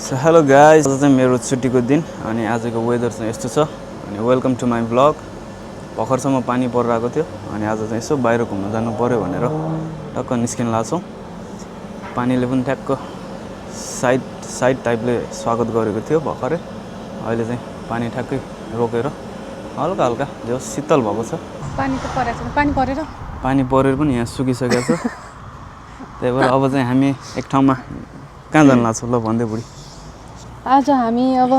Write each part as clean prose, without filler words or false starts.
So hello guys, आज चाहिँ मेरो छुट्टीको दिन अनि आजको वेदर चाहिँ यस्तो छ अनि वेलकम टु माई ब्लग। भर्खरसम्म पानी परिरहेको थियो अनि आज चाहिँ यसो बाहिर घुम्न जानु पर्यो भनेर टक्क निस्किन लाग्छौँ। पानीले पनि ठ्याक्क साइड टाइपले स्वागत गरेको थियो भर्खरै। अहिले चाहिँ पानी ठ्याक्कै रोकेर हल्का हल्का जो शीतल भएको छ। पानी त परेछ, पानी परेर पनि यहाँ सुकिसकेको छ। त्यही भएर अब चाहिँ हामी एक ठाउँमा कहाँ जानु लाग्छ ल भन्दै बुढी? आज हामी अब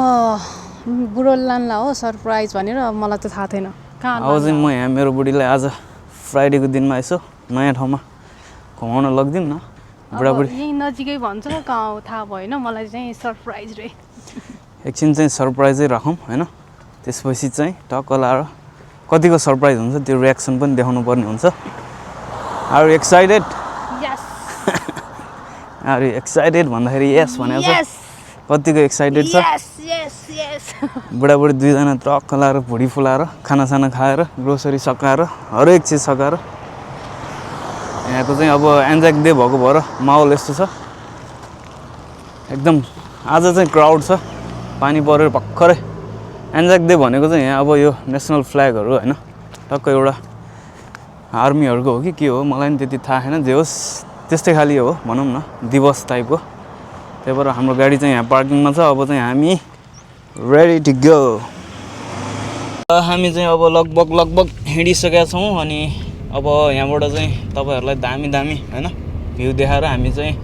बुढो लान्ला हो सरप्राइज भनेर, मलाई त थाहा थिएन कहाँ। अब चाहिँ म यहाँ मेरो बुढीलाई आज फ्राइडेको दिनमा यसो नयाँ ठाउँमा घुमाउन लगिदिउँ न। बुढाबुढी यहीँ नजिकै भन्छ, कहाँ थाहा भएन मलाई चाहिँ सरप्राइज रे। एकछिन चाहिँ सरप्राइजै राखौँ होइन, त्यसपछि चाहिँ टक्क लाएर कतिको सरप्राइज हुन्छ त्यो रियाक्सन पनि देखाउनु पर्ने हुन्छ। Are you excited? Yes. Are you excited भन्दाखेरि यस भनेको छ। कतिको एक्साइटेड छ? यस यस यस। बुढाबुढी दुईजना टक्क लाएर भुँडी फुलाएर खानासाना खाएर ग्रोसरी सकाएर हरेक चिज सकाएर यहाँको चाहिँ अब एन्जाक डे भएको भएर माहौल यस्तो छ एकदम। आज चाहिँ क्राउड छ, पानी परेर भर्खरै। एन्जाक डे भनेको चाहिँ यहाँ अब यो नेसनल फ्ल्यागहरू होइन, टक्क एउटा आर्मीहरूको हो कि के हो मलाई पनि त्यति थाहा छैन, जे होस् त्यस्तै खालि हो भनौँ न, दिवस टाइपको। त्यही भएर हाम्रो गाडी चाहिँ यहाँ पार्किङमा छ। अब चाहिँ हामी रेडी टु गो। हामी चाहिँ अब लगभग हिँडिसकेका छौँ अनि अब यहाँबाट चाहिँ तपाईँहरूलाई दामी होइन भ्यू देखाएर हामी चाहिँ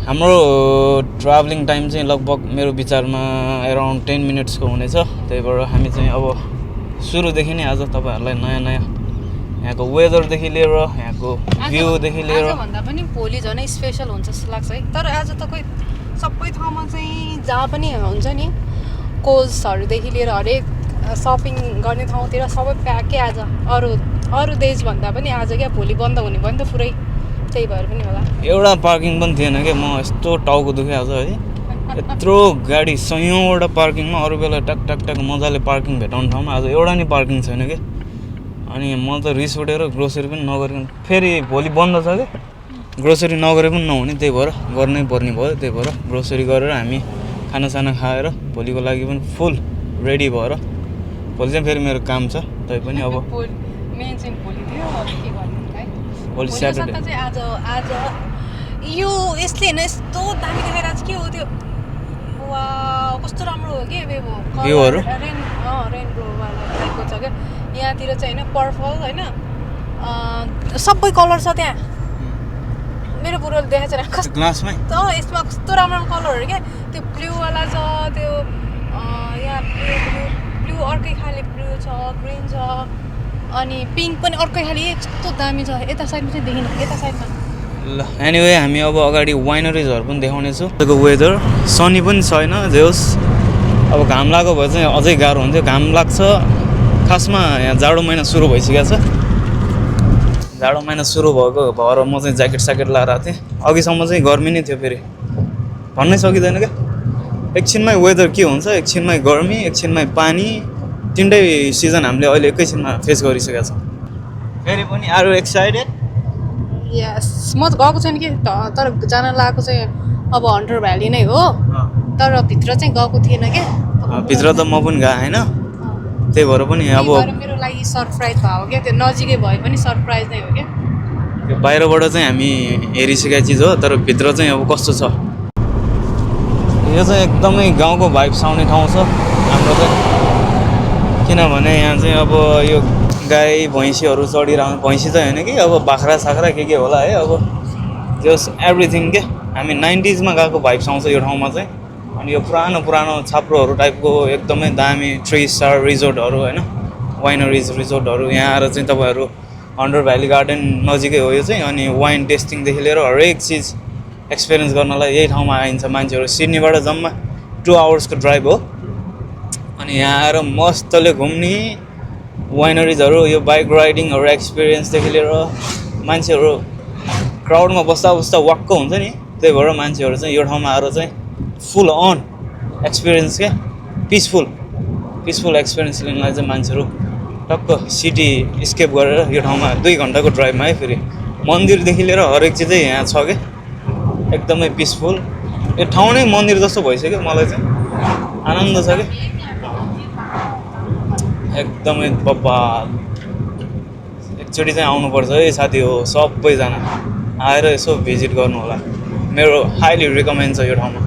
हाम्रो ट्राभलिङ टाइम चाहिँ लगभग मेरो विचारमा एराउन्ड 10 मिनट्सको हुनेछ। त्यही भएर हामी चाहिँ अब सुरुदेखि नै आज तपाईँहरूलाई नयाँ यहाँको वेदरदेखि लिएर यहाँको भ्यूदेखि लिएर भन्दा पनि भोलि झनै स्पेसल हुन्छ जस्तो लाग्छ है। तर आज त खोइ सबै ठाउँमा चाहिँ जहाँ पनि हुन्छ नि कोल्सहरूदेखि लिएर हरेक सपिङ गर्ने ठाउँतिर सबै प्याकै आज। अरू देश भन्दा पनि आज क्या भोलि बन्द हुने भयो नि त पुरै, त्यही भएर पनि होला। एउटा पार्किङ पनि थिएन क्या, म यस्तो टाउको दुख्यो आज है। यत्रो गाडी सयौँवटा पार्किङमा, अरू बेला टक मजाले पार्किङ भेटाउने ठाउँमा आज एउटा नि पार्किङ छैन क्या। अनि म त रिस उठेर ग्रोसरी पनि नगरिकन, फेरि भोलि बन्द छ कि ग्रोसरी नगरे पनि नहुने, त्यही भएर गर्नै पर्ने भयो। त्यही भएर ग्रोसरी गरेर हामी खानासाना खाएर भोलिको लागि पनि फुल रेडी भएर, भोलि चाहिँ फेरि मेरो काम छ तैपनि अब मेन चाहिँ भोलि थियो, अब के गर्नु है। भोलि स्याटरडे चाहिँ आज यो यसले होइन यस्तो दामी देखेर आज के हो त्यो, वा कस्तो राम्रो हो कि भ्यूहरू रेनबोवाला टाइपको छ क्या यहाँतिर चाहिँ होइन, पर्पल होइन सबै कलर छ त्यहाँ। मेरो बुढोले देखाएको छैन कस्तो ग्लासमै यसमा कस्तो राम्रो कलरहरू क्या। त्यो ब्लूवाला छ, त्यो यहाँ ब्लू अर्कै खाले ब्लू छ, ग्रिन छ, अनि पिङ्क पनि अर्कै खाले कस्तो दामी छ। यता साइडमा चाहिँ देखिन, यता साइडमा ल। एनिवे हामी अब अगाडि वाइनरिजहरू पनि देखाउनेछौँ। त्यो वेदर सनी पनि छैन, जे होस् अब घाम लागेको भए चाहिँ अझै गाह्रो हुन्थ्यो। घाम लाग्छ, खासमा यहाँ जाडो महिना सुरु भइसकेको छ। जाडो महिना सुरु भएको भएर म चाहिँ ज्याकेट लगाएर आएको थिएँ। अघिसम्म चाहिँ गर्मी नै थियो, फेरि भन्नै सकिँदैन क्या। एकछिनमै वेदर के हुन्छ, एकछिनमै गर्मी, एकछिनमै पानी, तिनटै सिजन हामीले अहिले एकैछिनमा फेस गरिसकेका छौँ। फेरि पनि आर यु एक्साइटेड? यस। म त गएको छैन कि, तर जान लागेको चाहिँ अब हन्टर भ्याली नै हो, तर भित्र चाहिँ गएको थिएन क्या। भित्र त म पनि गएको होइन, त्यही भएर पनि अब मेरो लागि सरप्राइज भयो क्या। त्यो नजिकै भए पनि सरप्राइज नै हो क्या। त्यो बाहिरबाट चाहिँ हामी हेरिसकेका चिज हो, तर भित्र चाहिँ अब कस्तो छ। यो चाहिँ एकदमै गाउँको भाइब्स आउने ठाउँ छ हाम्रो चाहिँ, किनभने यहाँ चाहिँ अब यो गाई भैँसीहरू चढिरहनु, भैँसी त होइन कि अब बाख्रा साख्रा के होला है, अब जस एभ्रिथिङ के। हामी 90s मा गएको भाइब्स आउँछ यो ठाउँमा चाहिँ। अनि यो पुरानो छाप्रोहरू टाइपको एकदमै दामी 3 स्टार रिजोर्टहरू होइन, वाइनरिज रिजोर्टहरू यहाँ आएर चाहिँ तपाईँहरू हन्टर भ्याली गार्डन नजिकै हो यो चाहिँ। अनि वाइन टेस्टिङदेखि लिएर हरेक चिज एक्सपिरियन्स गर्नलाई यही ठाउँमा आइन्छ मान्छेहरू। सिडनीबाट जम्मा 2 आवर्सको ड्राइभ हो। अनि यहाँ आएर मस्तले घुम्ने वाइनरिजहरू, यो बाइक राइडिङहरू एक्सपिरियन्सदेखि लिएर मान्छेहरू क्राउडमा बस्दा वाक्क हुन्छ नि, त्यही भएर मान्छेहरू चाहिँ यो ठाउँमा आएर चाहिँ फुल अन एक्सपिरियन्स क्या, पिसफुल एक्सपिरियन्स लिनलाई चाहिँ मान्छेहरू टक्क सिटी स्केप गरेर यो ठाउँमा 2 घन्टाको ड्राइभमा है। फेरि मन्दिरदेखि लिएर हरेक चिजै यहाँ छ क्या, एकदमै पिसफुल। यो ठाउँ नै मन्दिर जस्तो भइसक्यो मलाई चाहिँ आनन्द छ कि एकदमै बब्बाल एकचोटि चाहिँ आउनुपर्छ है साथी हो सबैजना आएर यसो भिजिट गर्नु होला मेरो हाइली रिकमेन्ड छ यो ठाउँमा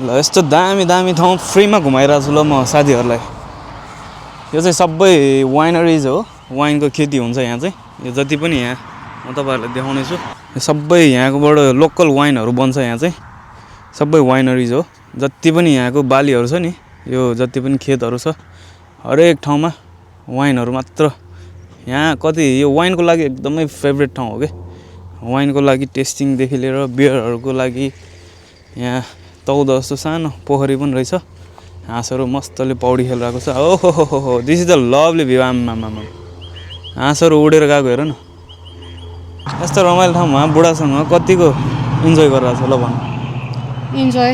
ल यस्तो दामी दामी ठाउँ फ्रीमा घुमाइरहेको छु ल म साथीहरूलाई यो चाहिँ सबै वाइनरिज हो वाइनको खेती हुन्छ यहाँ चाहिँ यो जति पनि यहाँ म तपाईँहरूलाई देखाउने छु यो सबै यहाँकोबाट लोकल वाइनहरू बन्छ यहाँ चाहिँ सबै वाइनरिज हो जति पनि यहाँको बालीहरू छ नि यो जति पनि खेतहरू छ हरेक ठाउँमा वाइनहरू मात्र यहाँ कति यो वाइनको लागि एकदमै फेभरेट ठाउँ हो कि वाइनको लागि टेस्टिङदेखि लिएर बियरहरूको लागि यहाँ तौद जस्तो सानो पोखरी पनि रहेछ हाँसहरू मस्तले पौडी खेलिरहेको छ ओहो this is the lovely view आमामा हाँसहरू उडेर गएको हेर न यस्तो रमाइलो ठाउँमा बुढासँग कतिको इन्जोय गरिरहेको छ ल भन्नु इन्जोय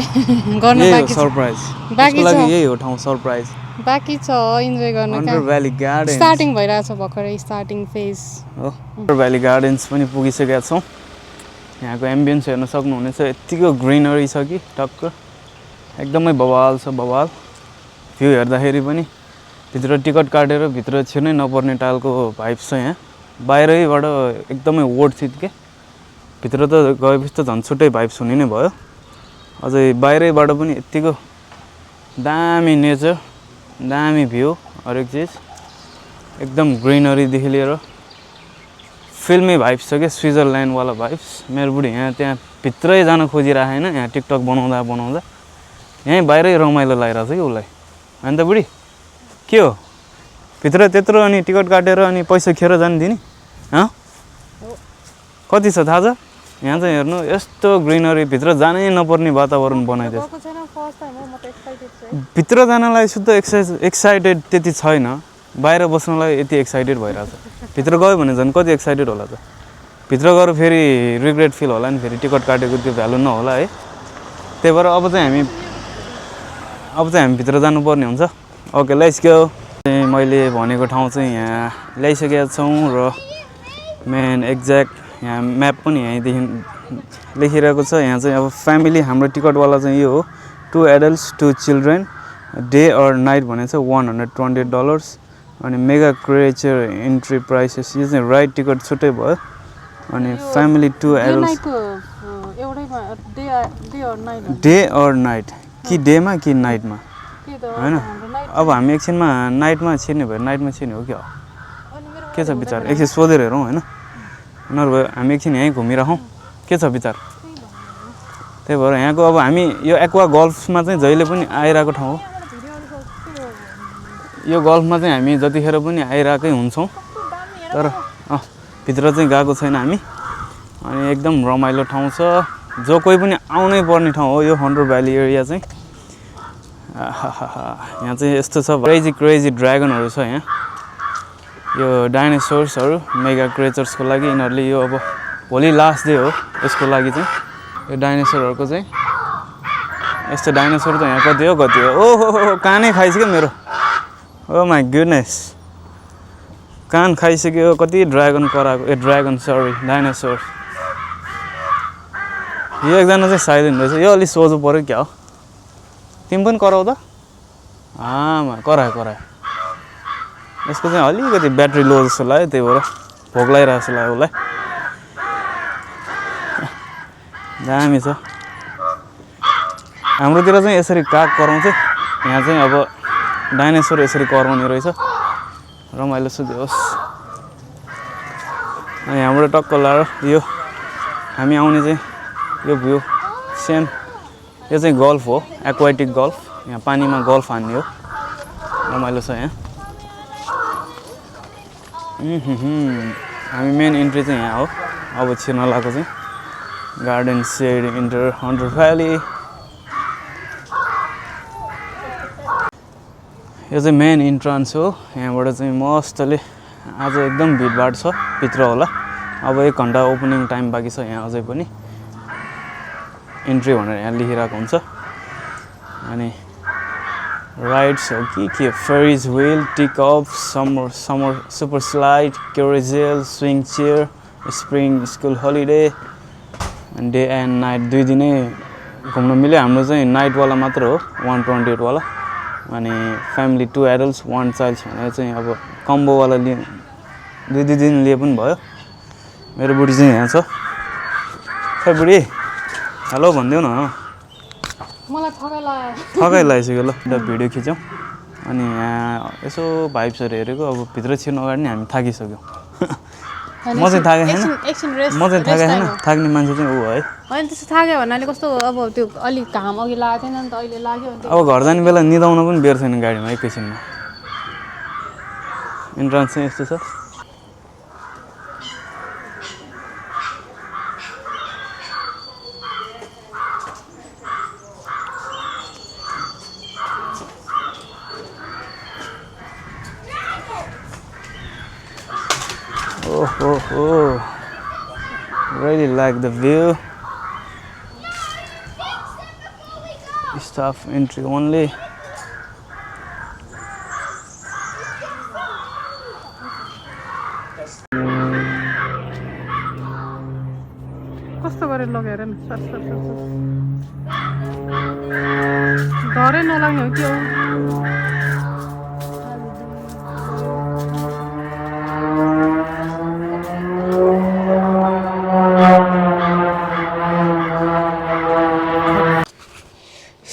गर्न बाँकी छ सरप्राइज बाँकी लागि छ यही हो ठाउँ सरप्राइज बाँकी छ इन्जोय गर्न हन्डर भ्याली गार्डन स्टार्टिङ भइरहेछ भर्खरै स्टार्टिङ फेज हो हन्डर भ्याली गार्डन्स पनि पुगिसकेका छौँ यहाँको एम्बियन्स हेर्न सक्नुहुनेछ यतिको ग्रिनरी छ कि टक्क एकदमै बवाल छ बवाल भ्यू हेर्दाखेरि पनि भित्र टिकट काटेर भित्र छिर्नै नपर्ने टाइलको भाइब्स छ यहाँ बाहिरैबाट एकदमै वर्थ इट के भित्र त गएपछि त झन् छुट्टै भाइब्स हुने नै भयो अझै बाहिरैबाट पनि यतिको दामी नेचर दामी भ्यू हरेक चिज एकदम ग्रिनरीदेखि लिएर फिल्मी भाइब्स छ क्या स्विजरल्यान्डवाला भाइब्स मेरो बुढी यहाँ त्यहाँ भित्रै जान खोजिरहेको होइन यहाँ टिकटक बनाउँदा यहीँ बाहिरै रमाइलो लागिरहेको छ कि उसलाई होइन त बुढी के हो भित्र त्यत्रो अनि टिकट काटेर अनि पैसा खेर जानु दिने कति छ थाहा छ यहाँ चाहिँ हेर्नु यस्तो ग्रिनरी भित्र जानै नपर्ने वातावरण बनाइदियो भित्र जानलाई शुद्ध एक्साइटेड त्यति छैन बाहिर बस्नलाई यति एक्साइटेड भइरहेछ भित्र गयो भने झन् कति एक्साइटेड होला त भित्र गएर फेरि रिग्रेट फिल होला नि फेरि टिकट काटेको त्यो भ्यालु नहोला है त्यही भएर अब चाहिँ हामी भित्र जानुपर्ने हुन्छ ओके लेट्स गो मैले भनेको ठाउँ चाहिँ यहाँ ल्याइसकेका छौँ र मेन एक्ज्याक्ट यहाँ म्याप पनि यहीँदेखि लेखिरहेको छ यहाँ चाहिँ अब फ्यामिली हाम्रो टिकटवाला चाहिँ यो हो 2 adults 2 children day or night भने चाहिँ $120 अनि मेगा क्रिएचर इन्ट्री प्राइसेस यो चाहिँ राइड टिकट छुट्टै भयो अनि family 2 adults day or night कि डेमा कि नाइटमा होइन अब हामी एकछिनमा नाइटमा छिर्ने भयो नाइटमा छिर्ने हो क्या के छ विचार एकछिन सोधेर हेरौँ होइन नभए हामी एकछिन यहीँ घुमिरहौँ के छ विचार त्यही भएर यहाँको अब हामी यो एक्वा गल्फमा चाहिँ जहिले पनि आइरहेको ठाउँ हो यो गल्फमा चाहिँ हामी जतिखेर पनि आइरहेकै हुन्छौँ तर भित्र चाहिँ गएको छैन हामी अनि एकदम रमाइलो ठाउँ छ जो कोही पनि आउनै पर्ने ठाउँ हो यो हन्डर भ्याली एरिया चाहिँ यहाँ चाहिँ यस्तो छ क्रेजी ड्रागनहरू छ यहाँ यो डाइनासोर्सहरू मेगा क्रिएचर्सको लागि यिनीहरूले यो अब भोलि लास्ट डे हो यसको लागि चाहिँ यो डाइनासोरहरूको चाहिँ यस्तो डाइनासोर त यहाँ कति हो ओहो कानै खाइसक्यो मेरो ओ माई गुडनेस कान खाइसक्यो कति ड्रागन कराएको डाइनासोर यो एकजना चाहिँ साइलेन्ट रहेछ यो अलिक सोझो पऱ्यो क्या हो तिमी पनि कराउ त करायो यसको चाहिँ अलिकति ब्याट्री लो जस्तो लाग्यो त्यही भएर भोक लागिरहेको जस्तो लाग्यो उसलाई दामी छ हाम्रोतिर चाहिँ यसरी काग कराउँछ यहाँ चाहिँ अब डाइनासोर यसरी कराउने रहेछ रमाइलो छ होस् अनि हाम्रो टक्क लाएर यो हामी आउने चाहिँ यो भ्यू सेम यो चाहिँ गल्फ हो एक्वाटिक गल्फ यहाँ पानीमा गल्फ हान्ने हो रमाइलो छ यहाँ हामी मेन इन्ट्री चाहिँ यहाँ हो अब छिर्न लगाएको चाहिँ garden shed enter Hunter Valley यो चाहिँ मेन इन्ट्रान्स हो यहाँबाट चाहिँ मस्तले आज एकदम भिडभाड छ भित्र होला अब 1 घन्टा ओपनिङ टाइम बाँकी छ यहाँ अझै पनि इन्ट्री भनेर यहाँ लेखिरहेको हुन्छ अनि राइड्स हो कि ferris wheel tick of summer super slide carousel swing chair spring school holiday day and night 2 दिनै घुम्न मिल्यो हाम्रो चाहिँ नाइटवाला मात्र हो 128 वाला अनि फ्यामिली 2 एडल्ट्स 1 चाइल्ड भनेर चाहिँ अब कम्बोवाला लिए 2 दिन लिए पनि भयो मेरो बुढी चाहिँ यहाँ छ खै बुढी हेलो भनिदेऊ न मलाई थकाइ लागिसक्यो ल एउटा भिडियो खिचौँ अनि यहाँ यसो भाइब्सहरू हेरेको अब भित्र छिर्नु अगाडि नै हामी थाकिसक्यौँ म चाहिँ थाकेको छैन थाक्ने मान्छे चाहिँ ऊ है होइन त्यस्तो थाक्यो भन्नाले कस्तो अब त्यो अलिक घाम अघि लागेको थिएन नि त अहिले लाग्यो अब घर जाने बेला निदाउन पनि बेर छैन गाडीमा एकैछिनमा इन्ट्रान्स चाहिँ यस्तो छ Oh, really like the view. Staff entry only. कस्तो गरेर लगेर नि डरै नलाग्ने हो कि हो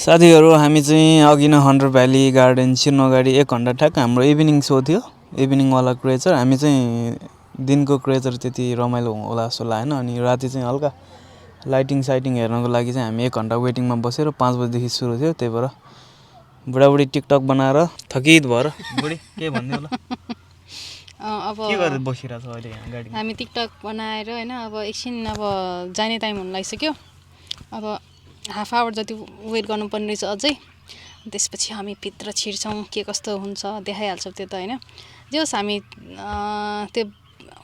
साथीहरू हामी चाहिँ अघि नै हन्टर भ्याली गार्डन छिर्नु अगाडि 1 घन्टा ठ्याक्क हाम्रो इभिनिङ सो थियो इभिनिङवाला क्रेचर हामी चाहिँ दिनको क्रेचर त्यति रमाइलो होला जस्तो लागेन अनि राति चाहिँ हल्का लाइटिङ साइटिङ हेर्नको लागि चाहिँ हामी 1 घन्टा वेटिङमा बसेर 5 बजेदेखि सुरु थियो त्यही भएर बुढाबुढी टिकटक बनाएर थकित भएर बुढी के भन्ने होला अब के गरेर बसिरहेको छ अहिले यहाँ गाडी हामी टिकटक बनाएर हैन अब एकछिन अब जाने टाइम हुन लागिसक्यो अब हाफ आवर जति वेट गर्नुपर्ने रहेछ अझै त्यसपछि हामी भित्र छिर्छौँ के कस्तो हुन्छ देखाइहाल्छौँ त्यो त हैन जे होस् हामी त्यो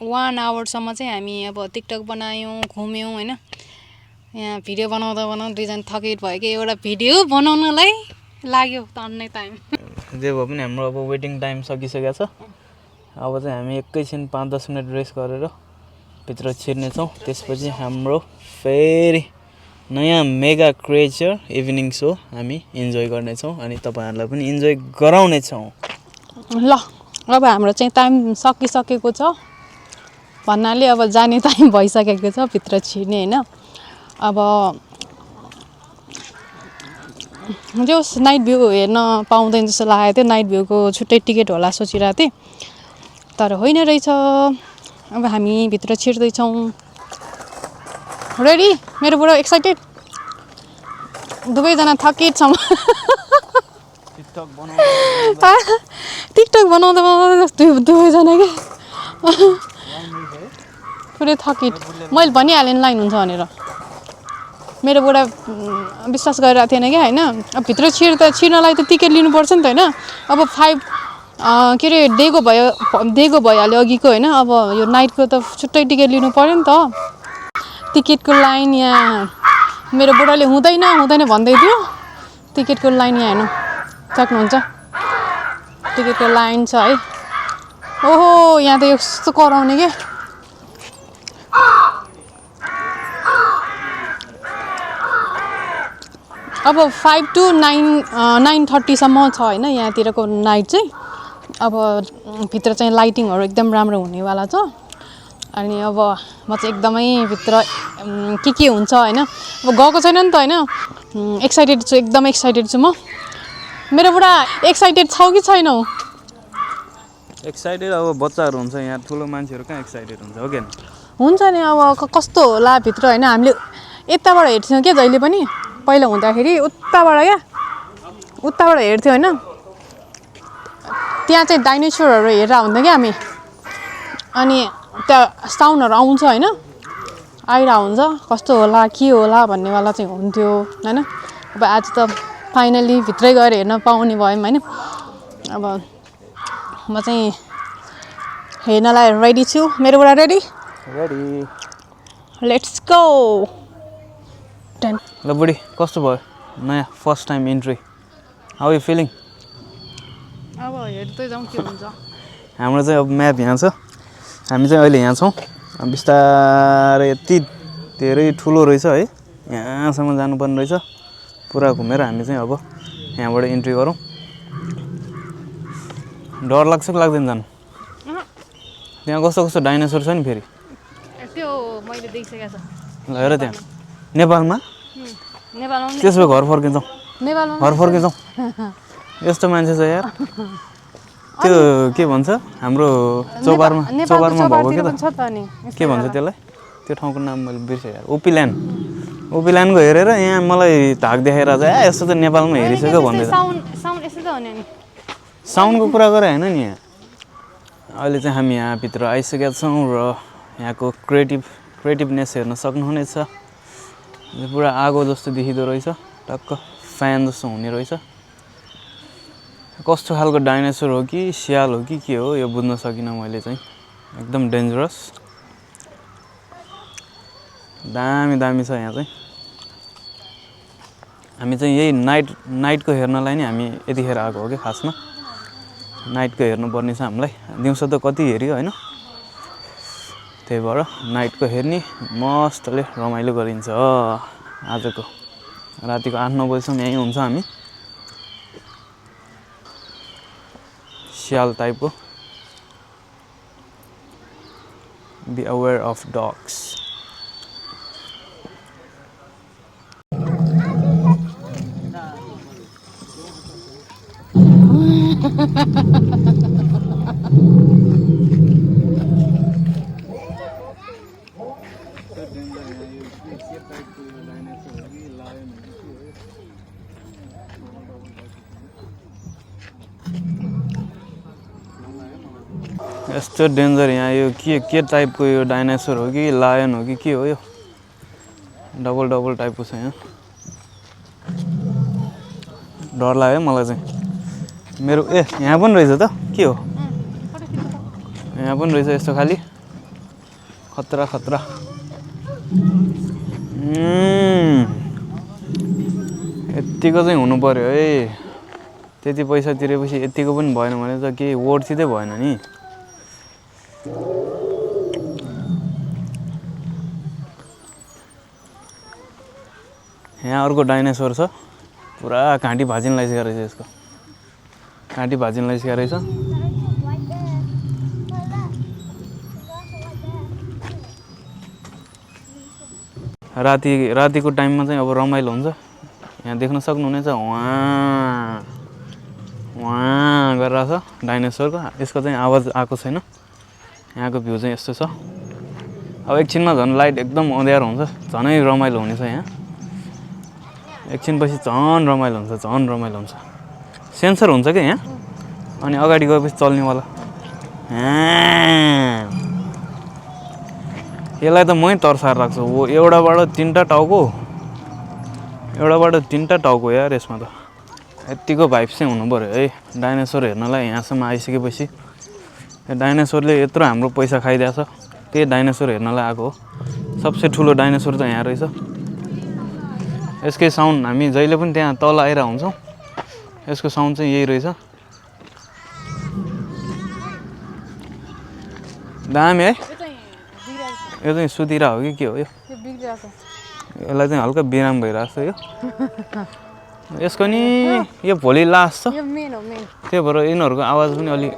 1 आवरसम्म चाहिँ हामी अब टिकटक बनायौँ घुम्यौँ हैन यहाँ भिडियो बनाउँदा दुईजना थकित भयो कि एउटा भिडियो बनाउनलाई लाग्यो तन्नै टाइम जे भए पनि हाम्रो अब वेटिङ टाइम सकिसकेको छ अब चाहिँ हामी एकैछिन 5-10 मिनट रेस्ट गरेर भित्र छिर्नेछौँ त्यसपछि हाम्रो फेरि नयाँ मेगा क्रेचर इभिनिङ सो हामी इन्जोय गर्नेछौँ अनि तपाईँहरूलाई पनि इन्जोय गराउनेछौँ ल अब हाम्रो चाहिँ टाइम सकिसकेको छ भन्नाले अब जाने टाइम भइसकेको छ भित्र छिर्ने हैन अब जो नाइट भ्यू हेर्न पाउँदैन जस्तो लागेको थियो नाइट भ्यूको छुट्टै टिकट होला सोचिरहेको थिएँ तर होइन रहेछ अब हामी भित्र छिर्दैछौँ रेडी मेरो बुढो एक्साइटेड दुवैजना थकित छौँ टिकटक बनाउँदा दुवैजना के पुरै थकित मैले भनिहालेँ नि लाइन हुन्छ भनेर मेरो बुढा विश्वास गरिरहेको थिएन क्या होइन अब भित्र छिर्नलाई त टिकट लिनुपर्छ नि त होइन अब 5 के अरे डेको भइहाल्यो अघिको होइन अब यो नाइटको त छुट्टै टिकट लिनु पऱ्यो नि त टिकटको लाइन यहाँ मेरो बुढाले हुँदैन भन्दै थियो टिकटको लाइन यहाँ हेर्नु सक्नुहुन्छ टिकटको लाइन छ है ओहो यहाँ त यस्तो कराउने के अब 5 to 9:30सम्म छ होइन यहाँतिरको नाइट चाहिँ अब भित्र चाहिँ लाइटिङहरू एकदम राम्रो हुनेवाला छ अनि अब म चाहिँ एकदमै भित्र के हुन्छ होइन अब गएको छैन नि त होइन एक्साइटेड छु एकदम एक्साइटेड छु म मेरो बुढा एक्साइटेड छौ कि छैनौ एक्साइटेड अब बच्चाहरू हुन्छ यहाँ ठुलो मान्छेहरू कहाँ एक्साइटेड हुन्छ हो कि हुन्छ नि अब कस्तो होला भित्र होइन हामीले यताबाट हेर्थ्यौँ क्या जहिले पनि पहिला हुँदाखेरि उताबाट हेर्थ्यौँ होइन त्यहाँ चाहिँ डाइनोसरहरू हेरेर हुन्थ्यो क्या हामी अनि त्यहाँ साउन्डहरू आउँछ होइन आइरहेको हुन्छ कस्तो होला के होला भन्नेवाला चाहिँ हुन्थ्यो होइन अब आज त फाइनली भित्रै गएर हेर्न पाउने भयौँ होइन अब म चाहिँ हेर्नलाई रेडी छु मेरो बुढा रेडी लेट्स गो ल बुढी कस्तो भयो नयाँ first time entry how you feeling अब हेर्दै जाउँ के हुन्छ हाम्रो चाहिँ अब म्याप यहाँ छ हामी चाहिँ अहिले यहाँ छौँ बिस्तारै यति धेरै ठुलो रहेछ है यहाँसम्म जानुपर्ने रहेछ पुरा घुमेर हामी चाहिँ अब यहाँबाट इन्ट्री गरौँ डर लाग्छ कि लाग्दैन जानु त्यहाँ कस्तो कस्तो डाइनोसर छ नि फेरि त्यो मैले देखिसकेको छ ल हेर त्यहाँ नेपालमा नेपालमा त्यसो भए घर फर्किन्छौँ नेपालमा घर फर्किन्छौँ यस्तो मान्छे छ यार त्यो के भन्छ हाम्रो चौबारमा भएको के भन्छ त्यसलाई त्यो ठाउँको नाम मैले बिर्सेँ यार ओपिल्यान्डको हेरेर यहाँ मलाई धाक देखाएर चाहिँ यस्तो त नेपालमा हेरिसक्यो भन्दै साउन्डको कुरा गरे होइन नि यहाँ अहिले चाहिँ हामी यहाँभित्र आइसकेका छौँ र यहाँको क्रिएटिभनेस हेर्न सक्नुहुनेछ पुरा आगो जस्तो देखिँदो रहेछ टक्क फ्यान जस्तो हुने रहेछ कस्तो खालको डाइनोसर हो कि स्याल हो कि के हो यो बुझ्न सकिनँ मैले चाहिँ एकदम डेन्जरस दामी छ यहाँ चाहिँ हामी चाहिँ यही नाइटको हेर्नलाई नै हामी यतिखेर आएको हो कि खासमा नाइटको हेर्नुपर्ने छ हामीलाई दिउँसो त कति हेऱ्यो होइन त्यही भएर नाइटको हेर्ने मस्तले रमाइलो गरिन्छ आजको रातिको 8-9 बजीसम्म यहीँ हुन्छ हामी स्याल टाइपको बी अवेयर अफ डग्स यस्तो डेन्जर यहाँ यो के टाइपको यो डाइनासोर हो कि लायन हो कि के हो यो डबल टाइपको छ यहाँ डर लाग्यो मलाई चाहिँ मेरो यहाँ पनि रहेछ त के हो यहाँ पनि रहेछ यस्तो खाली खतरा यतिको चाहिँ हुनु पर्यो है त्यति पैसा तिरेपछि यतिको पनि भएन भने त केही वर्थितै भएन नि यहाँ अर्को डाइनासोर छ पुरा घाँटी भाजिन लागिसकेको रहेछ यसको घाँटी भाजिन लागिसकेको रहेछ रातिको टाइममा चाहिँ अब रमाइलो हुन्छ यहाँ देख्न सक्नुहुनेछ वहाँ गरिरहेछ डाइनासोरको यसको चाहिँ आवाज आएको छैन यहाँको भ्यू चाहिँ यस्तो छ अब एकछिनमा झन् लाइट एकदम अँध्यारो हुन्छ झनै रमाइलो हुनेछ यहाँ एकछिनपछि झन् रमाइलो हुन्छ सेन्सर हुन्छ क्या यहाँ अनि अगाडि गएपछि चल्नेवाला यसलाई त मै तर्साएर राख्छु हो एउटाबाट तिनवटा टाउको यार यसमा त यत्तिको भाइब चाहिँ हुनु पऱ्यो है डाइनासोर हेर्नलाई यहाँसम्म आइसकेपछि डाइनासोरले यत्रो हाम्रो पैसा खाइदिएछ त्यही डाइनासोर हेर्नलाई आएको हो सबसे ठुलो डाइनासोर त यहाँ रहेछ यसकै साउन्ड हामी जहिले पनि त्यहाँ तल आएर हुन्छौँ यसको साउन्ड चाहिँ यही रहेछ दामी है यो चाहिँ सुतिरा हो कि के हो यो यसलाई चाहिँ हल्का बिराम भइरहेको छ यो यसको नि यो भोलि लास्ट छ त्यही भएर यिनीहरूको आवाज पनि अलि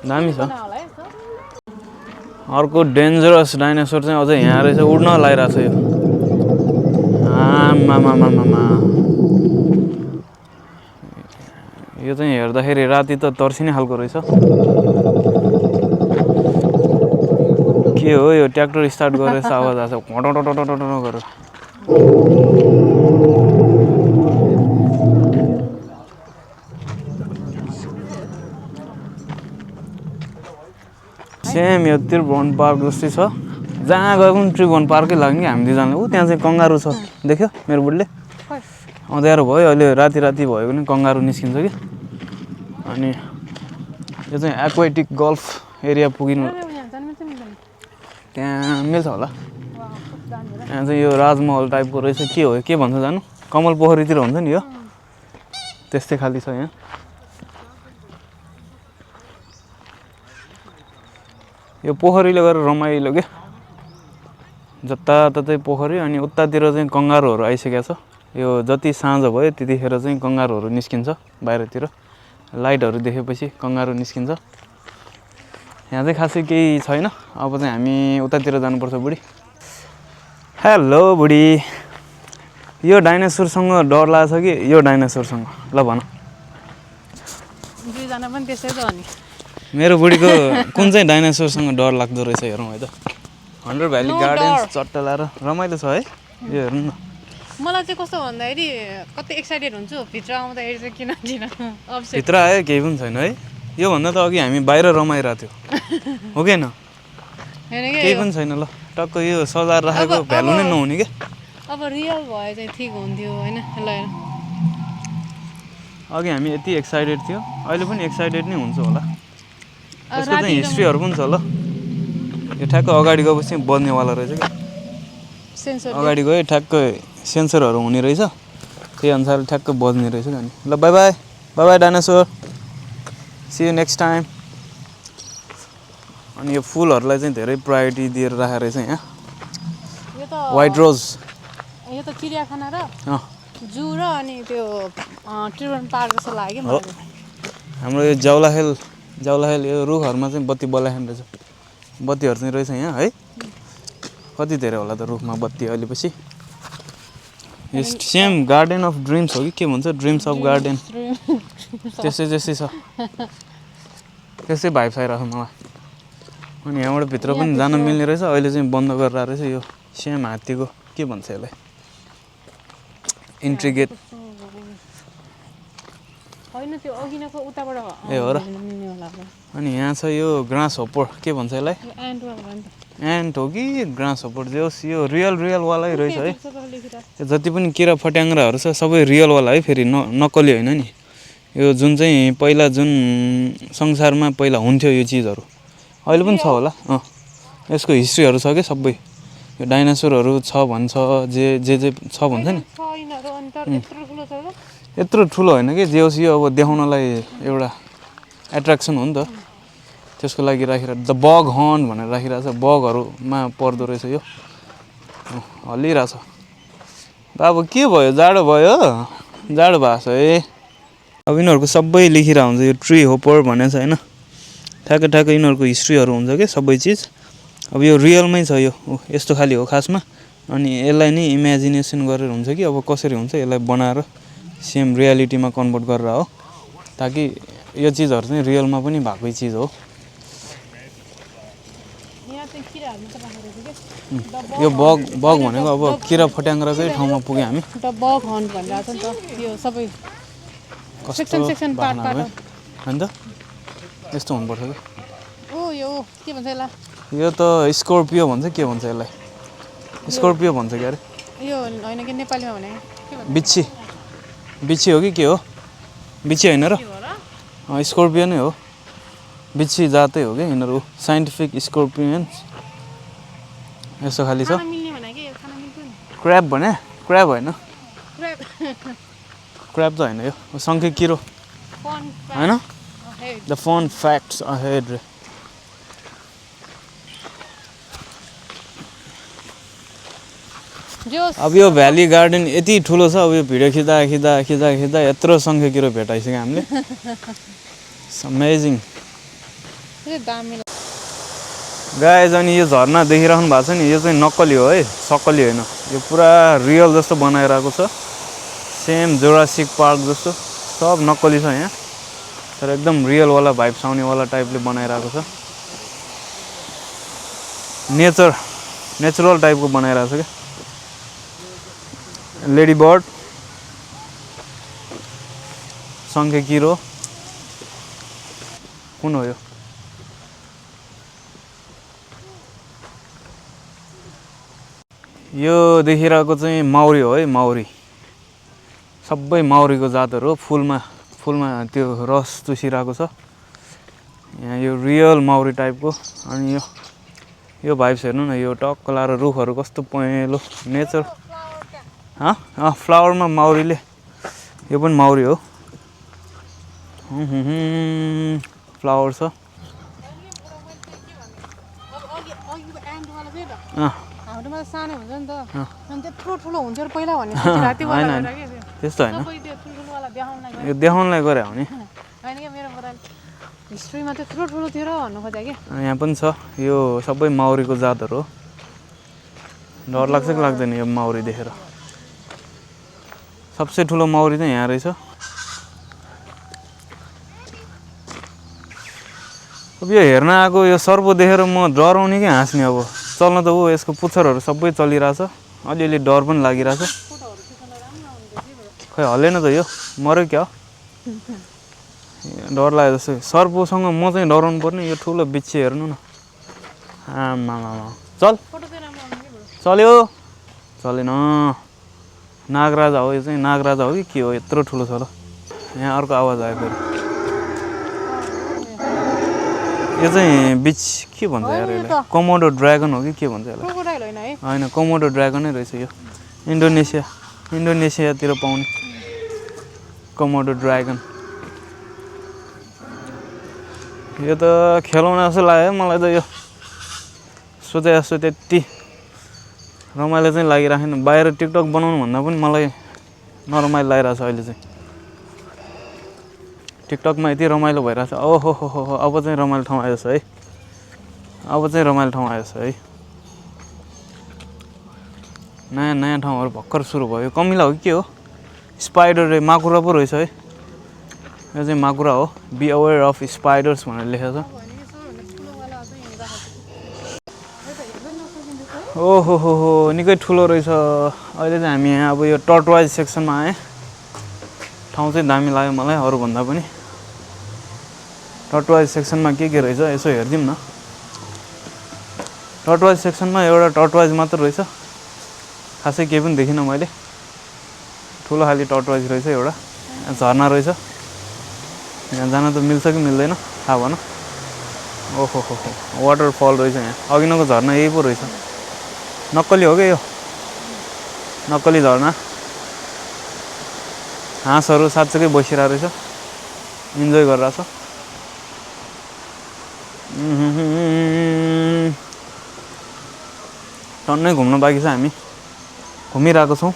दामी छ अर्को डेन्जरस डाइनासोर चाहिँ अझै यहाँ रहेछ उड्न लागिरहेको छ यो यो चाहिँ हेर्दाखेरि राति त तर्सिने खालको रहेछ के हो यो ट्र्याक्टर स्टार्ट गरेर आवाज आएको छ टटटटटट गरेर सेम यो त्रिभुवन पार्क जस्तै छ जहाँ गए पनि त्रिभुवन पार्कै लाग्ने कि हामी दुईजनाले त्यहाँ चाहिँ कङ्गारु छ देख्यो मेरो बुढीले अँध्यारो भयो अहिले राति भयो भने कङ्गारु निस्किन्छ कि अनि यो चाहिँ एक्वाटिक गल्फ एरिया पुगिनु त्यहाँ मिल्छ होला यहाँ चाहिँ यो राजमहल टाइपको रहेछ के हो के भन्छ जानु कमल पोखरीतिर हुन्छ नि यो त्यस्तै खालि छ यहाँ यो पोखरीले गरेर रमाइलो के जताततै पोखरी अनि उतातिर चाहिँ कङ्गारुहरू आइसकेको छ यो जति साँझ भयो त्यतिखेर चाहिँ कङ्गारुहरू निस्किन्छ बाहिरतिर लाइटहरू देखेपछि कङ्गारु निस्किन्छ यहाँ चाहिँ खासै केही छैन अब चाहिँ हामी उतातिर जानुपर्छ बुढी हेलो बुढी यो डाइनोसरसँग डर लाग्छ कि यो डाइनोसरसँग ल भन दुईजना पनि त्यसै त हो नि मेरो बुढीको कुन चाहिँ डाइनोसरसँग डर लाग्दो रहेछ हेरौँ है त हन्ड्रेड भ्याली गार्डन्स चट्टा लाएर रमाइलो छ है यो हेर्नु न मलाई चाहिँ कस्तो भन्दाखेरि कति एक्साइटेड हुन्छु भित्र आउँदाखेरि चाहिँ किन अपसेट भित्र आयो केही पनि छैन है योभन्दा त अघि हामी बाहिर रमाइरहेको थियो हो कि होइन केही पनि छैन ल टक्क यो सजाएर राखेको भ्यालु नै नहुने क्या अब रियल भए चाहिँ ठिक हुन्थ्यो होइन ल अघि हामी यति एक्साइटेड थियो अहिले पनि एक्साइटेड नै हुन्छ होला यसको चाहिँ हिस्ट्रीहरू पनि छ ल यो ठ्याक्क अगाडि गएपछि बज्नेवाला रहेछ क्या सेन्सर अगाडि गयो ठ्याक्क सेन्सरहरू हुने रहेछ त्यही अनुसार ठ्याक्क बज्ने रहेछ क्या ल bye bye bye bye dinosaur see you next time अनि यो फुलहरूलाई चाहिँ धेरै प्रायोरिटी दिएर राखेको रहेछ यहाँ यो त वाइट रोज यो त चिडियाखाना र जू र अनि त्यो चिल्ड्रेन पार्क जस्तो लाग्यो मलाई हाम्रो यो जाउलाखेल यो रुखहरूमा चाहिँ बत्ती बलाइखाने रहेछ बत्तीहरू चाहिँ रहेछ यहाँ है कति धेरै होला त रुखमा बत्ती अहिले पछि यो सेम गार्डन अफ ड्रिम्स हो कि के भन्छ ड्रिम्स अफ गार्डन त्यस्तै छ त्यस्तै भाइब्स आइरहेको मलाई अनि यहाँबाट भित्र पनि जान मिल्ने रहेछ अहिले चाहिँ बन्द गरेर रहेछ यो सेम हात्तीको के भन्छ यसलाई इन्ट्रिगेट होइन त्यो अघिनको उताबाट ए हो र अनि यहाँ छ यो ग्रास होपर के भन्छ यसलाई एन्ट हो कि ग्रास होपर जे होस् यो रियलवालै रहेछ है यो जति पनि किरा फट्याङ्ग्राहरू छ सबै रियलवाला है फेरि नक्कली होइन नि यो जुन चाहिँ पहिला जुन संसारमा पहिला हुन्थ्यो यो चिजहरू अहिले पनि छ होला यसको हिस्ट्रीहरू छ क्या सबै यो डाइनासोरहरू छ भन्छ जे छ भन्छ नि यत्रो ठुलो होइन कि जे होस् यो अब देखाउनलाई एउटा एट्र्याक्सन हो नि त त्यसको लागि राखिरहेको द बग हन्ट भनेर राखिरहेको छ बगहरूमा पर्दो रहेछ यो हल्लिरहेछ अब के भयो जाडो भएको छ है अब यिनीहरूको सबै लेखिरहेको हुन्छ यो ट्री होपर भनेको छ होइन ठ्याक्क यिनीहरूको हिस्ट्रीहरू हुन्छ कि सबै चिज अब यो रियलमै छ यो यस्तो खाले हो खासमा अनि यसलाई नै इमेजिनेसन गरेर हुन्छ कि अब कसरी हुन्छ यसलाई बनाएर सेम रियालिटीमा कन्भर्ट गरेर हो ताकि यो चिजहरू चाहिँ रियलमा पनि भएकै चिज हो यो बग भनेको अब किरा फट्याङ्ग्राकै ठाउँमा पुग्यौँ हामी बग हन्ट भनिरहेको छ नि त यो सबै सेक्सन पार्ट होइन त यस्तो हुनुपर्छ कि ओ यो के भन्छ यसलाई यो त स्कर्पियो भन्छ के भन्छ यसलाई स्कर्पियो भन्छ क्या अरे यो होइन कि नेपालीमा भने बिच्छी हो कि के हो बिच्छी होइन र स्कर्पियो नै हो बिच्छी जातै हो कि यिनीहरू साइन्टिफिक स्कर्पियन्स यस्तो खालि छ क्र्याब भने क्र्याब होइन क्र्याब त होइन यो सङ्खे किरो होइन द फन फ्याक्ट्स अहेड अब यो भ्याली गार्डन यति ठुलो छ अब यो भिडियो खिच्दा यत्रो सङ्ख्या किरो भेटाइसक्यो हामीले अमेजिङ गाइज अनि यो झरना देखिराख्नु भएको छ नि यो चाहिँ नक्कली हो है सक्कली होइन यो पुरा रियल जस्तो बनाइरहेको छ सेम जोरासिक पार्क जस्तो सब नक्कली छ यहाँ तर एकदम रियलवाला भाइब्स आउनेवाला टाइपले बनाइरहेको छ नेचुरल टाइपको बनाइरहेको छ क्या लेडी बर्ड सङ्खे किरो कुन हो यो देखिरहेको चाहिँ माउरी हो है माउरी सबै माउरीको जातहरू हो फुलमा त्यो रस चुसिरहेको छ यहाँ यो रियल माउरी टाइपको अनि यो भाइब्स हेर्नु न यो टक्क लाएर रुखहरू कस्तो पहेँलो नेचर फ्लावरमा माउरीले यो पनि माउरी हो फ्लावर छ हाम्रोमा सानो हुन्छ नि त अनि त्यत्रो ठुलो हुन्छ पहिला भन्ने सोचिरहेको थियो त्यस्तो होइन त्यो ठुल्ठुलोवाला देखाउनलाई यो देखाउनलाई गरे हो नि होइन क्या मेरो बराल हिस्ट्रीमा त्यत्रो ठुलो थियो र भन्नु खोजेँ कि यहाँ पनि छ यो सबै माउरीको जातहरू हो डर लाग्छ कि लाग्दैन यो माउरी देखेर सबसे ठुलो माउरी चाहिँ यहाँ रहेछ अब यो हेर्न आएको यो सर्पो देखेर म डराउने कि हाँस्ने अब चल्न त हो यसको पुच्छरहरू सबै चलिरहेछ अलिअलि डर पनि लागिरहेछ खै हल्लेन त यो मऱ्यो क्या डर लाग्यो जस्तो सर्पोसँग म चाहिँ डराउनु पर्ने यो ठुलो बिच्छी हेर्नु न आमा चल चल्यो चलेन नागराजा हो यो चाहिँ नागराजा हो कि के हो यत्रो ठुलो छ ल यहाँ अर्को आवाज आयो फेरि यो चाहिँ बिच के भन्छ यार यसलाई कोमोडो ड्रागन हो कि के भन्छ यसलाई होइन कोमोडो ड्रागनै रहेछ यो इन्डोनेसियातिर पाउने कोमोडो ड्रागन यो त खेलाउन जस्तो लाग्यो मलाई त यो सोचे जस्तो त्यति रमाइलो चाहिँ लागिराखेन बाहिर टिकटक बनाउनु भन्दा पनि मलाई नरमाइलो लागिरहेछ अहिले चाहिँ टिकटकमा यति रमाइलो भइरहेछ ओहो हो अब चाहिँ रमाइलो ठाउँ आएछ है अब चाहिँ रमाइलो ठाउँ आएछ है नयाँ नयाँ ठाउँहरू भर्खर सुरु भयो कमिला हो कि के हो स्पाइडर माकुरा पो रहेछ है यो चाहिँ माकुरा हो बी अवेयर अफ स्पाइडर्स भनेर लेखेको छ ओहो हो निकै ठुलो रहेछ अहिले चाहिँ हामी यहाँ अब यो टर्टवाइज सेक्सनमा आएँ ठाउँ चाहिँ दामी लाग्यो मलाई अरूभन्दा पनि टर्टवाइज सेक्सनमा के रहेछ यसो हेरिदिउँ न टर्टवाइज सेक्सनमा एउटा टर्टवाइज मात्र रहेछ खासै केही पनि देखिनँ मैले ठुलो खाले टर्टवाइज रहेछ एउटा झर्ना रहेछ यहाँ जान त मिल्छ कि मिल्दैन थाहा भन ओहो हो वाटरफल रहेछ यहाँ अघिनको झर्ना यही पो रहेछ नक्कली हो क्या यो नक्कली झर्ना हाँसहरू साँच्चै बसिरहेको रहेछ इन्जोय गरिरहेछ टन्नै घुम्न बाँकी छ हामी घुमिरहेको छौँ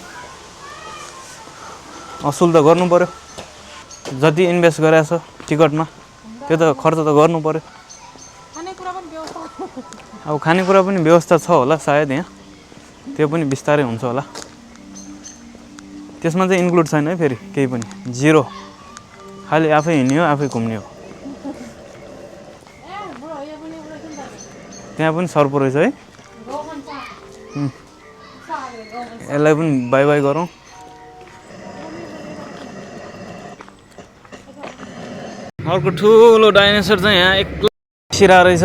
असुल त गर्नु पर्यो जति इन्भेस्ट गरेको छ टिकटमा त्यो त खर्च त गर्नु पर्यो अब खानेकुरा पनि व्यवस्था छ होला सायद यहाँ त्यो पनि बिस्तारै हुन्छ होला त्यसमा चाहिँ इन्क्लुड छैन है फेरि केही पनि जिरो खालि आफै हिँड्ने हो आफै घुम्ने हो त्यहाँ पनि सर्पो रहेछ है यसलाई पनि बाई बाई गरौँ अर्को ठुलो डाइनोसर चाहिँ यहाँ एक्लै बसिरहेको रहेछ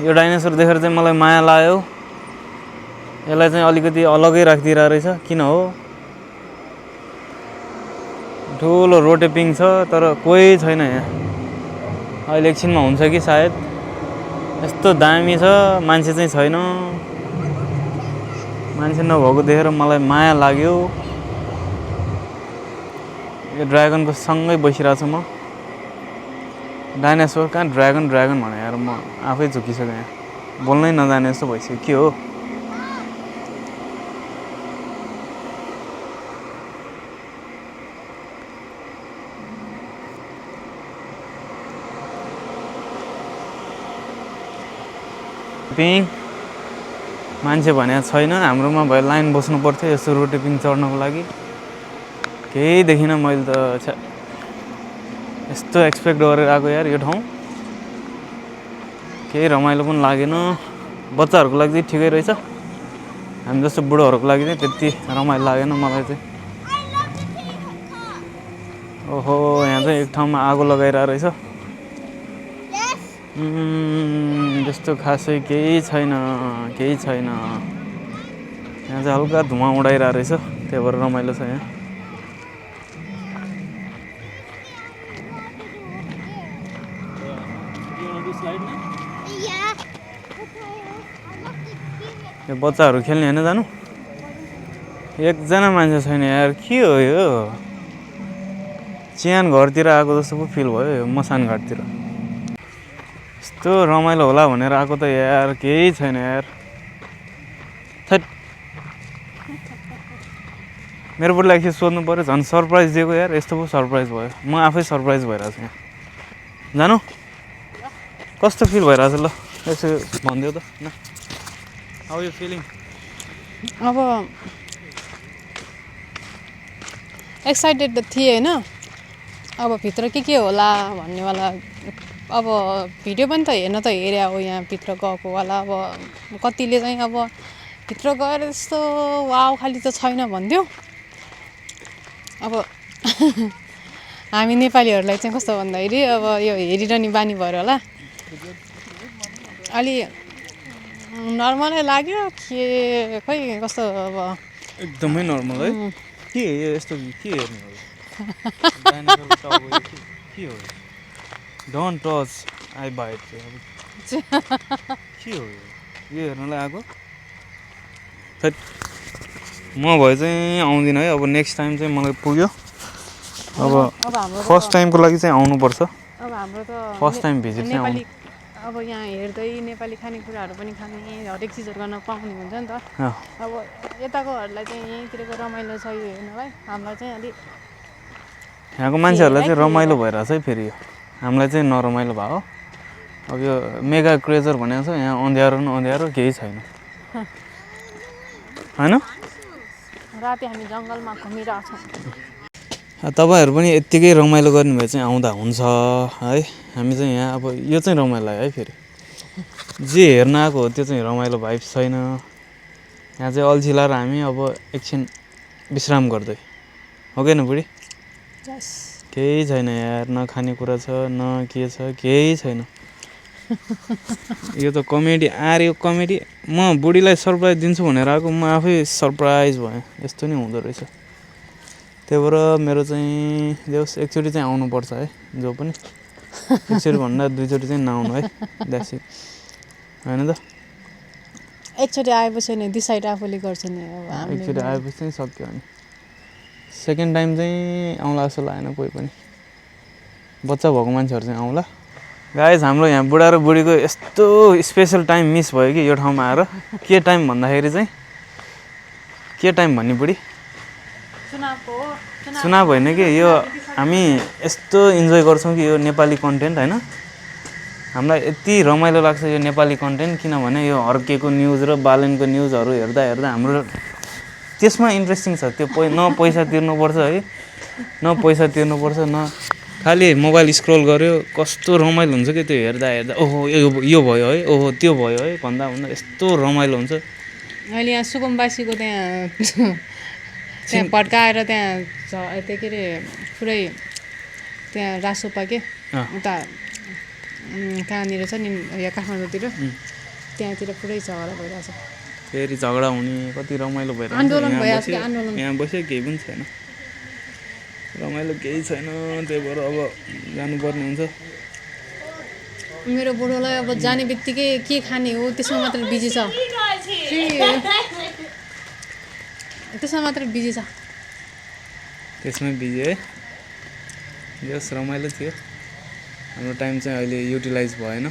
यो डाइनोसर देखेर चाहिँ मलाई माया लाग्यो यसलाई चाहिँ अलिकति अलगै राखिदिरहेको रहेछ किन हो ठुलो रोटेपिङ छ तर कोही छैन यहाँ अहिले एकछिनमा हुन्छ कि सायद यस्तो दामी छ मान्छे चाहिँ छैन मान्छे नभएको देखेर मलाई माया लाग्यो यो ड्रागनको सँगै बसिरहेको छु म डाइनासोर कहाँ ड्रागन भने यार म आफै झुकिसकेँ यहाँ बोल्नै नजाने जस्तो भइसक्यो के हो रोटेपिङ मान्छे भने छैन हाम्रोमा भयो लाइन बस्नु पर्थ्यो यस्तो रोटेपिङ चढ्नको लागि केही देखिनँ मैले त यस्तो एक्सपेक्ट गरेर आएको यार यो ठाउँ केही रमाइलो पनि लागेन बच्चाहरूको लागि चाहिँ ठिकै रहेछ हामी जस्तो बुढोहरूको लागि चाहिँ त्यति रमाइलो लागेन मलाई चाहिँ ओहो यहाँ चाहिँ एक ठाउँमा आगो लगाइरहेको रहेछ जस्तो खासै केही छैन यहाँ चाहिँ हल्का धुवा उडाइरहेको रहेछ त्यही भएर रमाइलो छ यहाँ यो बच्चाहरू खेल्ने होइन जानु एकजना मान्छे छैन यार के हो यो चियान घरतिर आएको जस्तो पो फिल भयो यो मसान घाटतिर यस्तो रमाइलो होला भनेर आएको त यार केही छैन यार मेरो बुढीलाई के सोध्नु पऱ्यो झन् सरप्राइज दिएको यार यस्तो पो सरप्राइज भयो म आफै सरप्राइज भइरहेको छु यहाँ जानु कस्तो फिल भइरहेछ ल यसो भनिदियो त न हाउ यु फिलिङ अब एक्साइटेड त थिएँ होइन अब भित्र के होला भन्नेवाला अब भिडियो पनि त हेर्न त हेरे हो यहाँ भित्र गएकोवाला अब कतिले चाहिँ अब भित्र गएर त्यस्तो वाउ खालि त छैन भन्थ्यो अब हामी नेपालीहरूलाई चाहिँ कस्तो भन्दाखेरि अब यो हेरिरहने बानी भएर होला अलि नर्मलै लाग्यो के खै कस्तो अब एकदमै नर्मल है के यस्तो के हेर्ने हो के हो डोन्ट टच आई बाइट के हो यो हेर्नलाई आएको खै म भए चाहिँ आउँदिनँ है अब नेक्स्ट टाइम चाहिँ मलाई पुग्यो अब फर्स्ट टाइमको लागि चाहिँ आउनुपर्छ अब हाम्रो त फर्स्ट टाइम भिजिट चाहिँ आउनु अब यहाँ हेर्दै नेपाली खानेकुराहरू पनि खाने हरेक चिजहरू गर्न पाउने हुन्छ नि त अब यताकोहरूलाई चाहिँ यहीँतिरको रमाइलो छ यो हेर्नलाई हामीलाई चाहिँ अलिक यहाँको मान्छेहरूलाई चाहिँ रमाइलो भइरहेछ है फेरि यो हामीलाई चाहिँ नरमाइलो भयो अब यो मेगा क्रेजर भनेको छ यहाँ अँध्यारो न अँध्यारो केही छैन होइन राति हामी जङ्गलमा घुमिरहेछौँ तपाईँहरू पनि यत्तिकै रमाइलो गर्ने भए चाहिँ आउँदा हुन्छ है हामी चाहिँ यहाँ अब यो चाहिँ रमाइलो है फेरि जे हेर्न आएको हो त्यो चाहिँ रमाइलो भाइब छैन यहाँ चाहिँ अल्छी लाएर हामी अब एकछिन विश्राम गर्दै हो कि न बुढी केही छैन यार न खानेकुरा छ न के छ केही छैन यो त कमेडी यो कमेडी म बुढीलाई सरप्राइज दिन्छु भनेर आएको म आफै सरप्राइज भएँ यस्तो नि हुँदो रहेछ त्यही भएर मेरो चाहिँ देउस एकचोटि चाहिँ आउनुपर्छ है जो पनि एकचोटि भन्दा दुईचोटि चाहिँ नआउनु है द्याट्स इट होइन त एकचोटि आएपछि नि डिसाइड आफूले गर्छ नि अब एकचोटि आएपछि चाहिँ सक्यो अनि सेकेन्ड टाइम चाहिँ आउँला जस्तो लागेन कोही पनि बच्चा भएको मान्छेहरू चाहिँ आउँला गाइस हाम्रो यहाँ बुढा र बुढीको यस्तो स्पेसल टाइम मिस भयो कि यो ठाउँमा आएर के टाइम भन्दाखेरि चाहिँ के टाइम भन्ने बुढी चुनाव होइन कि यो हामी यस्तो इन्जोय गर्छौँ कि यो नेपाली कन्टेन्ट होइन हामीलाई यति रमाइलो लाग्छ यो नेपाली कन्टेन्ट किनभने यो हर्केको न्युज र बालेनको न्युजहरू हेर्दा हाम्रो त्यसमा इन्ट्रेस्टिङ छ त्यो न पैसा तिर्नुपर्छ है न पैसा तिर्नुपर्छ न खालि मोबाइल स्क्रोल गर्यो कस्तो रमाइलो हुन्छ कि त्यो हेर्दा ओहो यो भयो है ओहो त्यो भयो है भन्दा यस्तो रमाइलो हुन्छ अहिले यहाँ सुकुम्बासीको त्यहाँ भड्काएर त्यहाँ त्यो के अरे पुरै त्यहाँ रासोपा के उता कहाँनिर छ नि यहाँ काठमाडौँतिर त्यहाँतिर पुरै झगडा भइरहेछ फेरि झगडा हुने कति रमाइलो भइरहेछ आन्दोलन भइरहेछ आन्दोलन यहाँ बस्यो केही पनि छैन रमाइलो केही छैन त्यही भएर अब जानुपर्ने हुन्छ मेरो बुढोलाई अब जाने बित्तिकै के खाने हो त्यसमा मात्र बिजी छ त्यसमै बिजी है जस रमाइलो थियो हाम्रो टाइम चाहिँ अहिले युटिलाइज भएन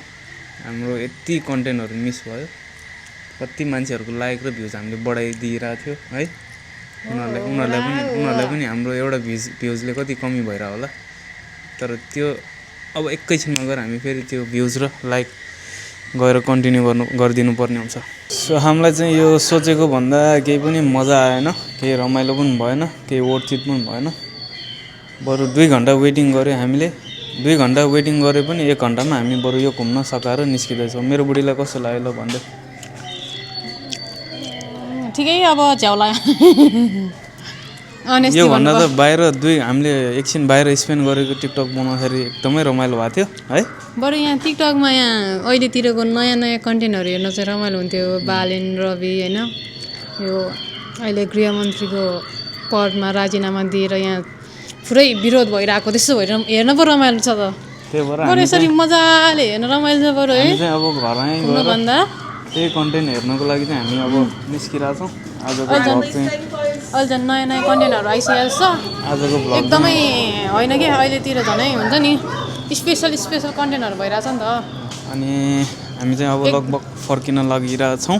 हाम्रो यति कन्टेन्टहरू मिस भयो कति मान्छेहरूको लाइक र भ्युज हामीले बढाइदिइरहेको थियो है उनीहरूलाई पनि हाम्रो एउटा भ्युजले कति कमी भइरहेको होला तर त्यो अब एकैछिनमा गएर हामी फेरि त्यो भ्युज र लाइक गएर कन्टिन्यू गरिदिनु पर्ने हुन्छ सो हामीलाई चाहिँ यो सोचेको भन्दा केही पनि मजा आएन केही रमाइलो पनि भएन केही वर्थिट पनि भएन बरु 2 घन्टा वेटिङ गऱ्यो हामीले 2 घन्टा वेटिङ गरे पनि 1 घन्टामा हामी बरु यो घुम्न सकाएर निस्किँदैछौँ मेरो बुढीलाई कस्तो लाग्यो ल भन्दै ठिकै अब झ्याउला यो भन्दा त बाहिर हामीले एकछिन बाहिर स्पेन्ड गरेको टिकटक बनाउँदाखेरि एकदमै रमाइलो भएको थियो है बरु यहाँ टिकटकमा यहाँ अहिलेतिरको नयाँ कन्टेन्टहरू हेर्न चाहिँ रमाइलो हुन्थ्यो बालेन रवि होइन यो अहिले गृहमन्त्रीको पदमा राजीनामा दिएर यहाँ पुरै विरोध भइरहेको त्यस्तो भएर हेर्न पो रमाइलो छ त त्यही भएर बरु यसरी मजाले हेर्न रमाइलो छ बरु है अब घरमै भन्दा त्यही कन्टेन्ट हेर्नको लागि चाहिँ हामी अब निस्किरहेछौँ आजको ब्लग चाहिँ अहिले झन् नयाँ कन्टेन्टहरू आइसकेको छ आजको ब्लग एकदमै होइन कि अहिलेतिर झनै हुन्छ नि स्पेसल कन्टेन्टहरू भइरहेछ नि त अनि हामी चाहिँ अब लगभग फर्किन लागिरहेछौँ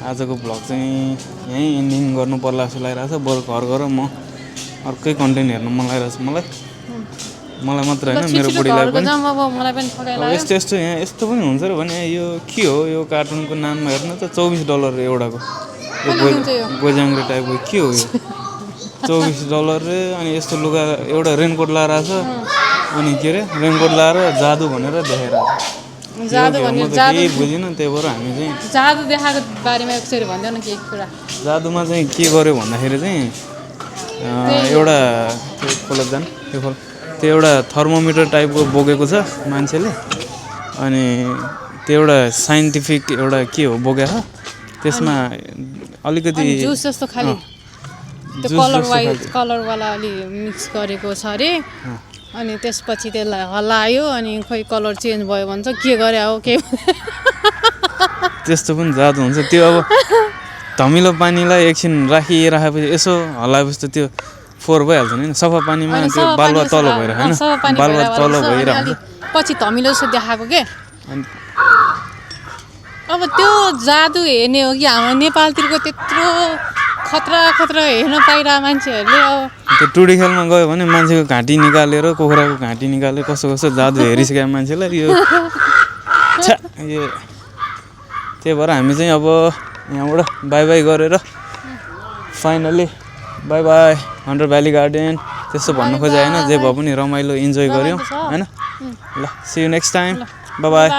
आजको भ्लग चाहिँ यहीँ एन्डिङ गर्नु पर्ला जस्तो लागिरहेको छ। बरु घर गएर म अर्कै कन्टेन्ट हेर्नु मन लागिरहेको छ मलाई मात्र होइन मेरो बुढीलाई पनि। मलाई पनि ठगाइ अब यस्तो यस्तो यहाँ यस्तो पनि हुन्छ र भने यो के हो यो कार्टुनको नाममा हेर्नु त $24 एउटाको यो गोजाङ्ग्रे टाइपको के हो यो $24 रे। अनि यस्तो लुगा एउटा रेनकोट लाएर छ अनि के अरे रेनकोट लाएर जादु भनेर देखाइरहेको छ। जादु भन्ने केही बुझिनँ त्यही भएर हामी चाहिँ जादु देखाएको बारेमा एकचोटि भन्दैन केही कुरा। जादुमा चाहिँ के गर्यो भन्दाखेरि चाहिँ एउटा त्यो खोल जान त्यो एउटा थर्मोमिटर टाइपको बोकेको छ मान्छेले। अनि त्यो एउटा साइन्टिफिक एउटा के हो बोकेको त्यसमा अलिकति जुस जस्तो खालि त्यो कलरवाला अलि मिक्स गरेको छ अरे। अनि त्यसपछि त्यसलाई हल्लायो अनि खोइ कलर चेन्ज भयो भन्छ के गरे हो के त्यस्तो पनि जादु हुन्छ। त्यो अब धमिलो पानीलाई एकछिन राखेपछि यसो हल्लाएपछि त त्यो फोहोर भइहाल्छ नि सफा पानीमा त्यो बालुवा तल भएर होइन बालुवा तल भइरहेको पछि धमिलो जस्तो देखाएको के। अब त्यो जादु हेर्ने हो कि हाम्रो नेपालतिरको त्यत्रो खतरा हेर्न पाइरहेको मान्छेहरूले। अब त्यो टुडी खेलमा गयो भने मान्छेको घाँटी निकालेर कुखुराको घाँटी निकालेर कस्तो जादु हेरिसकेको मान्छेलाई यो त्यही भएर हामी चाहिँ अब यहाँबाट बाई गरेर finally by hunter valley garden त्यस्तो भन्नु खोजे होइन जे भए पनि रमाइलो इन्जोय गऱ्यौँ होइन। ल see you next time by.